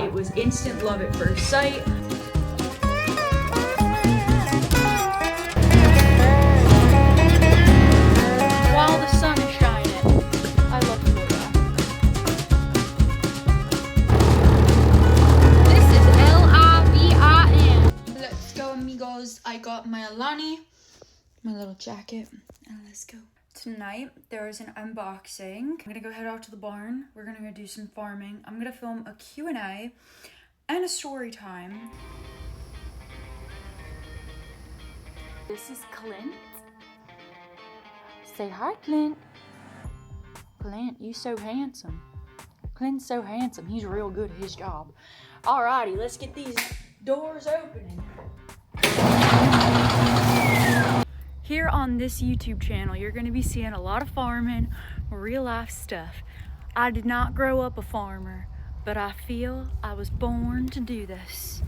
It was instant love at first sight. While the sun is shining, I love Florida. This is L-I-V-I-N. Let's go, amigos. I got my Alani, my little jacket, and let's go. Tonight, there is an unboxing. I'm gonna go head out to the barn. We're gonna go do some farming. I'm gonna film a Q&A and a story time. This is Clint. Say hi, Clint. Clint, you so handsome. Clint's so handsome. He's real good at his job. Alrighty, let's get these doors opening. Here on this YouTube channel, you're going to be seeing a lot of farming, real life stuff. I did not grow up a farmer, but I feel I was born to do this.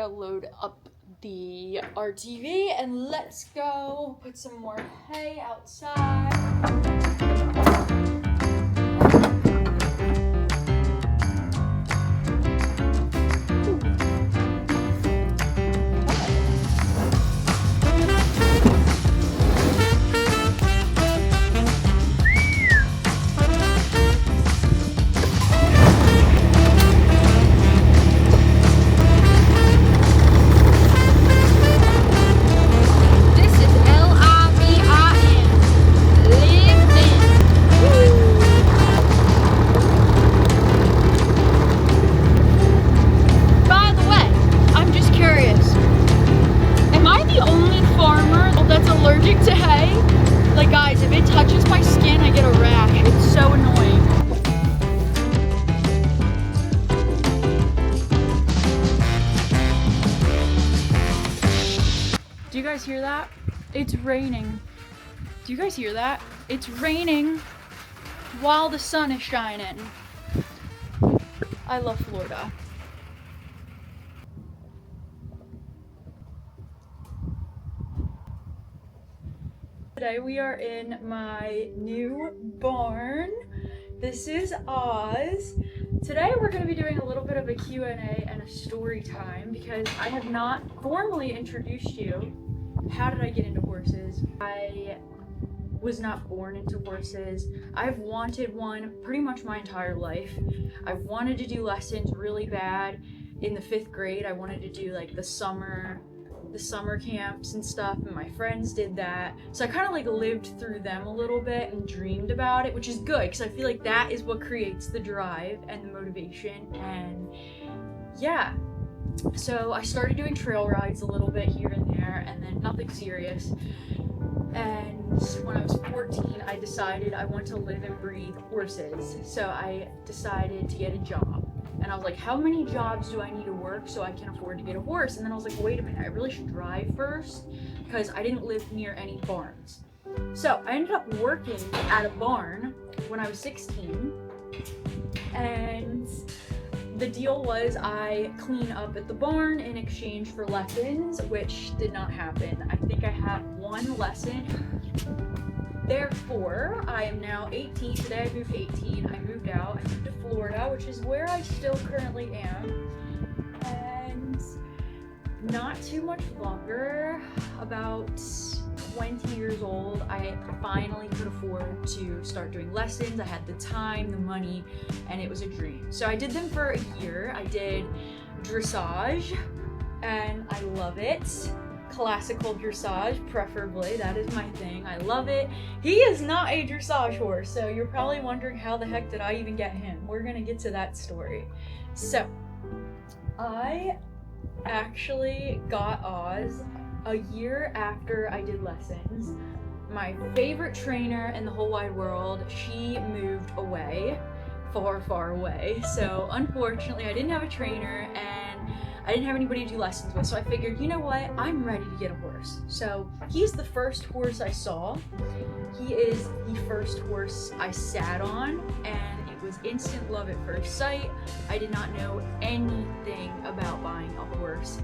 Load up the RTV and let's go put some more hay outside. Do you guys hear that? It's raining. Do you guys hear that? It's raining while the sun is shining. I love Florida. Today we are in my new barn. This is Oz. Today we're going to be doing a little bit of a Q&A and a story time because I have not formally introduced you. How did I get into horses? I was not born into horses. I've wanted one pretty much my entire life. I've wanted to do lessons really bad. In the 5th grade, I wanted to do like the summer camps and stuff, and my friends did that. So I kind of like lived through them a little bit and dreamed about it, which is good because I feel like that is what creates the drive and the motivation. And yeah, so I started doing trail rides a little bit here and there, and then nothing serious. And when I was 14, I decided I want to live and breathe horses. So I decided to get a job. And I was like, how many jobs do I need to work so I can afford to get a horse? And then I was like, wait a minute, I really should drive first because I didn't live near any barns. So I ended up working at a barn when I was 16. And the deal was I clean up at the barn in exchange for lessons, which did not happen. I think I had one lesson. Therefore, I am now 18. Today I moved 18. I moved out. I moved to Florida, which is where I still currently am. And not too much longer, about 20 years old, I finally could afford to start doing lessons. I had the time, the money, and it was a dream. So I did them for a year. I did dressage, and I love it. Classical dressage, preferably. That is my thing. I love it. He is not a dressage horse, so you're probably wondering how the heck did I even get him. We're gonna get to that story. So, I actually got Oz a year after I did lessons. My favorite trainer in the whole wide world, she moved away, far, far away. So unfortunately, I didn't have a trainer and I didn't have anybody to do lessons with. So I figured, you know what? I'm ready to get a horse. horse. So he's the first horse I saw. He is the first horse I sat on, and it was instant love at first sight. I did not know anything about buying a horse,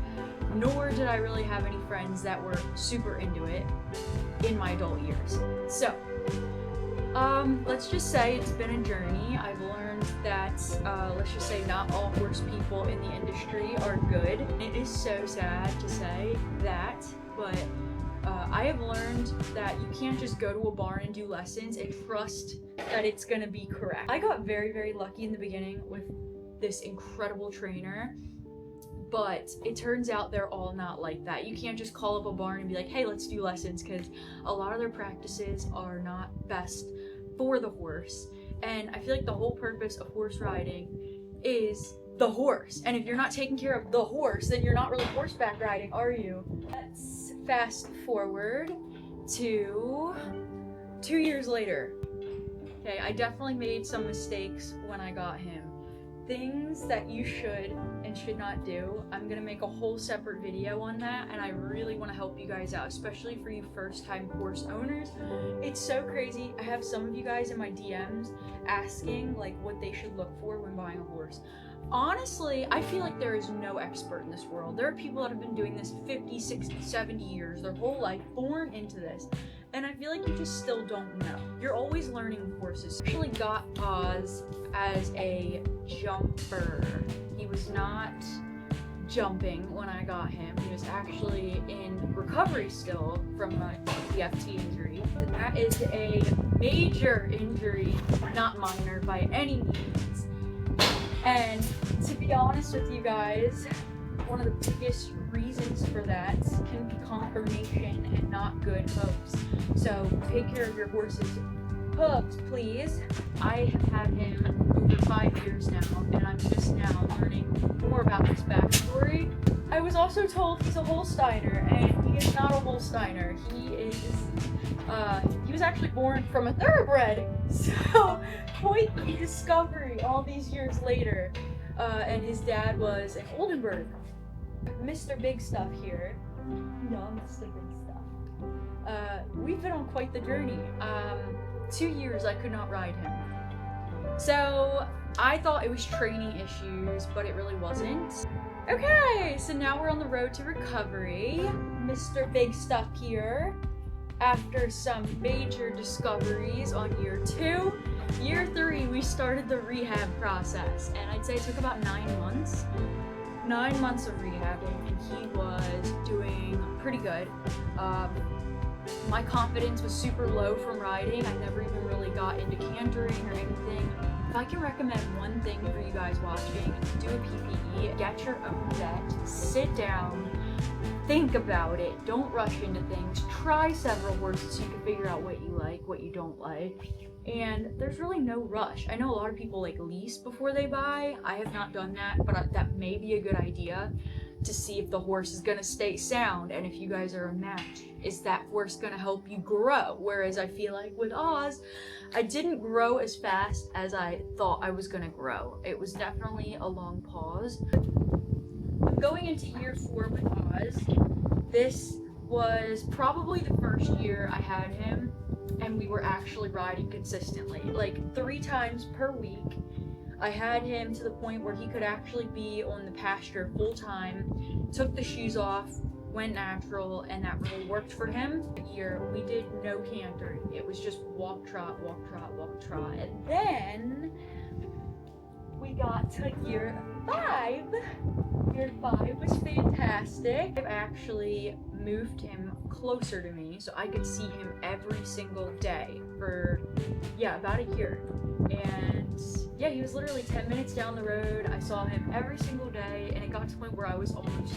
nor did I really have any friends that were super into it in my adult years. So, let's just say it's been a journey. I've learned that, let's just say not all horse people in the industry are good. It is so sad to say that, but I have learned that you can't just go to a barn and do lessons and trust that it's gonna be correct. I got very, very lucky in the beginning with this incredible trainer, but it turns out they're all not like that. You can't just call up a barn and be like, hey, let's do lessons, because a lot of their practices are not best for the horse. And I feel like the whole purpose of horse riding is the horse. And if you're not taking care of the horse, then you're not really horseback riding, are you? Let's fast forward to 2 years later. Okay, I definitely made some mistakes when I got him. Things that you should and should not do. I'm gonna make a whole separate video on that, and I really want to help you guys out, especially for you first-time horse owners. It's so crazy. I have some of you guys in my DMs asking like what they should look for when buying a horse. Honestly, I feel like there is no expert in this world. There are people that have been doing this 50, 60, 70 years, their whole life, born into this. And I feel like you just still don't know. You're always learning with horses. I actually got Oz as a jumper. He was not jumping when I got him. He was actually in recovery still from a PFT injury. That is a major injury, not minor by any means. And to be honest with you guys, one of the biggest reasons for that can be confirmation and not good hooves. So take care of your horse's hooves, please. I have had him over 5 years now, and I'm just now learning more about his backstory. I was also told he's a Holsteiner, and he is not a Holsteiner. He was actually born from a thoroughbred. So quite the discovery all these years later. And his dad was an Oldenburg. Mr. Big Stuff here. No, Mr. Big Stuff. We've been on quite the journey. 2 years I could not ride him. So I thought it was training issues, but it really wasn't. Okay, so now we're on the road to recovery. Mr. Big Stuff here. After some major discoveries on year 2, year 3 we started the rehab process, and I'd say it took about 9 months. 9 months of rehabbing, and he was doing pretty good. My confidence was super low from riding. I never even really got into cantering or anything. If I can recommend one thing for you guys watching, do a PPE, get your own vet, sit down, think about it, don't rush into things, try several horses so you can figure out what you like, what you don't like. And there's really no rush. I know a lot of people like lease before they buy. I have not done that, but that may be a good idea to see if the horse is gonna stay sound, and if you guys are a match, is that horse gonna help you grow? Whereas I feel like with Oz, I didn't grow as fast as I thought I was gonna grow. It was definitely a long pause. I'm going into year 4 with Oz. This was probably the first year I had him, and we were actually riding consistently, like 3 times per week. I had him to the point where he could actually be on the pasture full time, took the shoes off, went natural, and that really worked for him. That year, we did no cantering. It was just walk, trot, walk, trot, walk, trot. And then we got to year 5. Year 5 was fantastic. I've actually moved him closer to me so I could see him every single day for, about a year. And he was literally 10 minutes down the road. I saw him every single day, and it got to the point where I was almost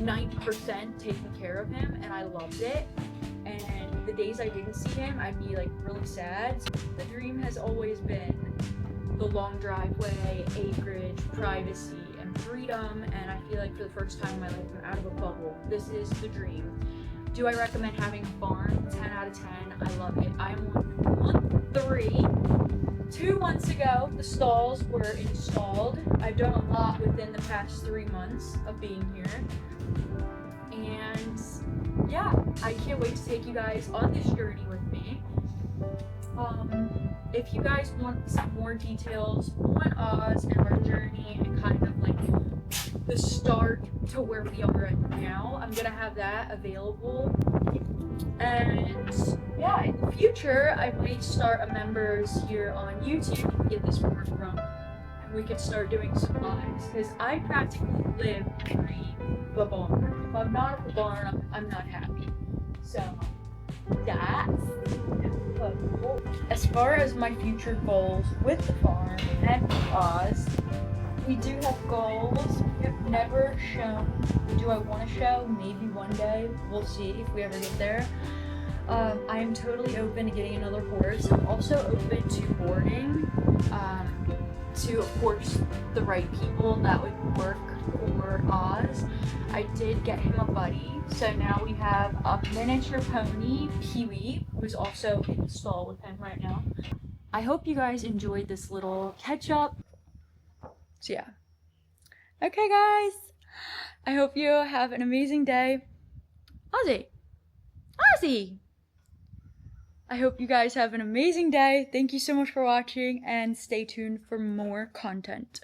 90% taking care of him, and I loved it. And the days I didn't see him, I'd be like really sad. So the dream has always been the long driveway, acreage, privacy, and freedom, and I feel like for the first time in my life, I'm out of a bubble. This is the dream. Do I recommend having a farm? 10 out of 10. I love it. I'm on month 3. 2 months ago, the stalls were installed. I've done a lot within the past 3 months of being here. And yeah, I can't wait to take you guys on this journey with me. If you guys want some more details on Oz and our journey and kind of like the start to where we are right now, I'm gonna have that available. And yeah, in the future, I might start a members here on YouTube and get this more from, and we could start doing some lives, because I practically live in the barn. If I'm not at the barn, I'm not happy. So that's as far as my future goals with the farm and with Oz. We do have goals. We have never shown. Do I want to show? Maybe one day. We'll see if we ever get there. I am totally open to getting another horse. I'm also open to boarding. To, of course, the right people that would work for Oz. I did get him a buddy. So now we have a miniature pony, Pee-wee, who's also in the stall with him right now. I hope you guys enjoyed this little catch-up. So yeah. Okay, guys. I hope you have an amazing day. Ozzy! Ozzy! I hope you guys have an amazing day. Thank you so much for watching, and stay tuned for more content.